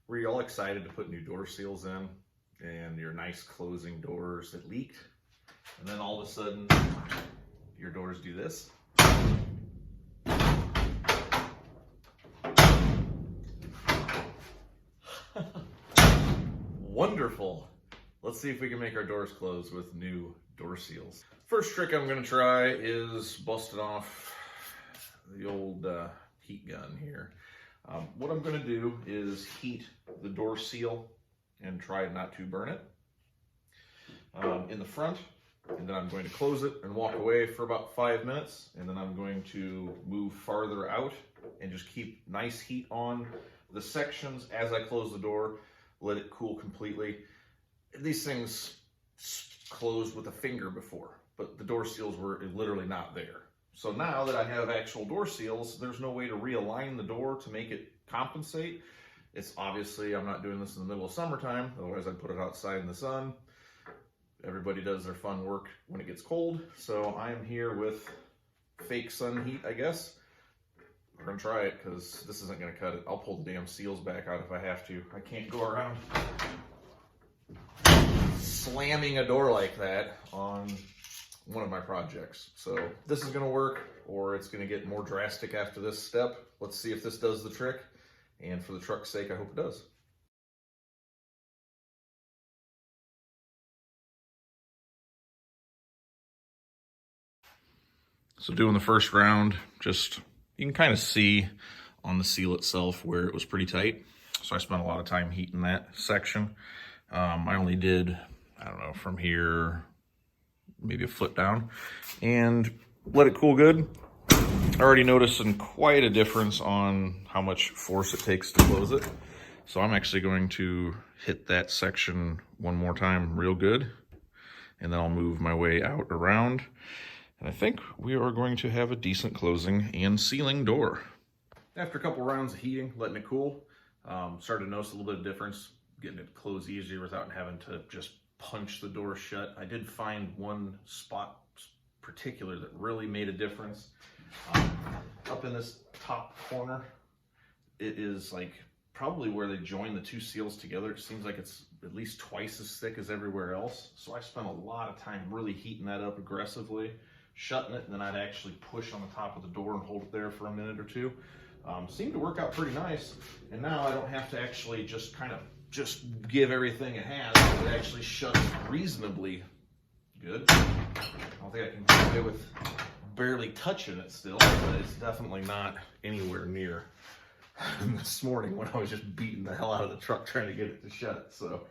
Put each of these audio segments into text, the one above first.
Were you all excited to put new door seals in and your nice closing doors that leaked? And then all of a sudden, your doors do this. Wonderful. Let's see if we can make our doors close with new door seals. First trick I'm gonna try is busting off the old heat gun here. What I'm gonna do is heat the door seal and try not to burn it in the front, and then I'm going to close it and walk away for about 5 minutes, and then I'm going to move farther out and just keep nice heat on the sections as I close the door, let it cool completely. These things closed with a finger before, but the door seals were literally not there. So now that I have actual door seals, there's no way to realign the door to make it compensate. It's obviously, I'm not doing this in the middle of summertime, otherwise I'd put it outside in the sun. Everybody does their fun work when it gets cold. So I'm here with fake sun heat, I guess. We're gonna try it because this isn't gonna cut it. I'll pull the damn seals back out if I have to. I can't go around slamming a door like that on one of my projects. So this is gonna work, or it's gonna get more drastic after this step. Let's see if this does the trick. And for the truck's sake, I hope it does. So doing the first round, just, you can kind of see on the seal itself where it was pretty tight. So I spent a lot of time heating that section. I only did, I don't know, from here, maybe a foot down, and let it cool good. I already noticing quite a difference on how much force it takes to close it. So I'm actually going to hit that section one more time real good, and then I'll move my way out around. And I think we are going to have a decent closing and sealing door. After a couple rounds of heating, letting it cool, started to notice a little bit of difference, getting it closed easier without having to just punch the door shut. I did find one spot particular that really made a difference. Up in this top corner, it is like probably where they join the two seals together. It seems like it's at least twice as thick as everywhere else. So I spent a lot of time really heating that up aggressively, shutting it, and then I'd actually push on the top of the door and hold it there for a minute or two. Seemed to work out pretty nice. And now I don't have to actually just kind of give everything it has. It actually shuts reasonably good. I don't think I can get away with barely touching it still, but it's definitely not anywhere near this morning when I was just beating the hell out of the truck trying to get it to shut. So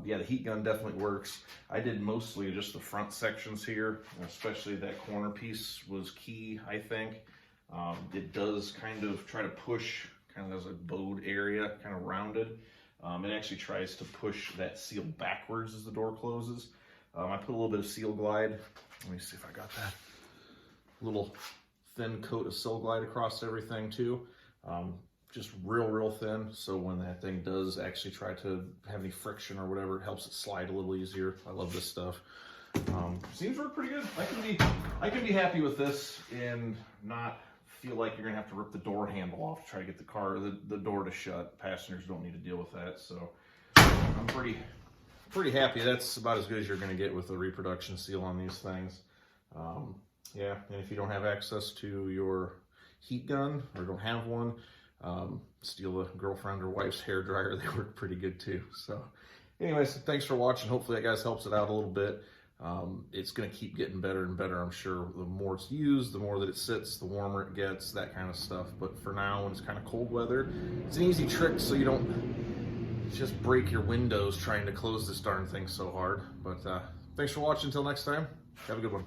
yeah, the heat gun definitely works. I did mostly just the front sections here, especially that corner piece was key, I think. It does kind of try to push, kind of as a bowed area, kind of rounded. It actually tries to push that seal backwards as the door closes. I put a little bit of Seal Glide. Let me see if I got that. Little thin coat of Seal Glide across everything too. Just real thin, so when that thing does actually try to have any friction or whatever, it helps it slide a little easier. I love this stuff. Seems to work pretty good. I can be happy with this and not feel like you're gonna have to rip the door handle off to try to get the door to shut. Passengers don't need to deal with that, so I'm pretty happy. That's about as good as you're gonna get with the reproduction seal on these things. Yeah, and if you don't have access to your heat gun or don't have one, steal a girlfriend or wife's hair dryer. They work pretty good too. So anyways, thanks for watching. Hopefully that guys helps it out a little bit. It's going to keep getting better and better, I'm sure. The more it's used, the more that it sits, the warmer it gets, that kind of stuff. But for now, when it's kind of cold weather, it's an easy trick so you don't just break your windows trying to close this darn thing so hard. But thanks for watching. Until next time, have a good one.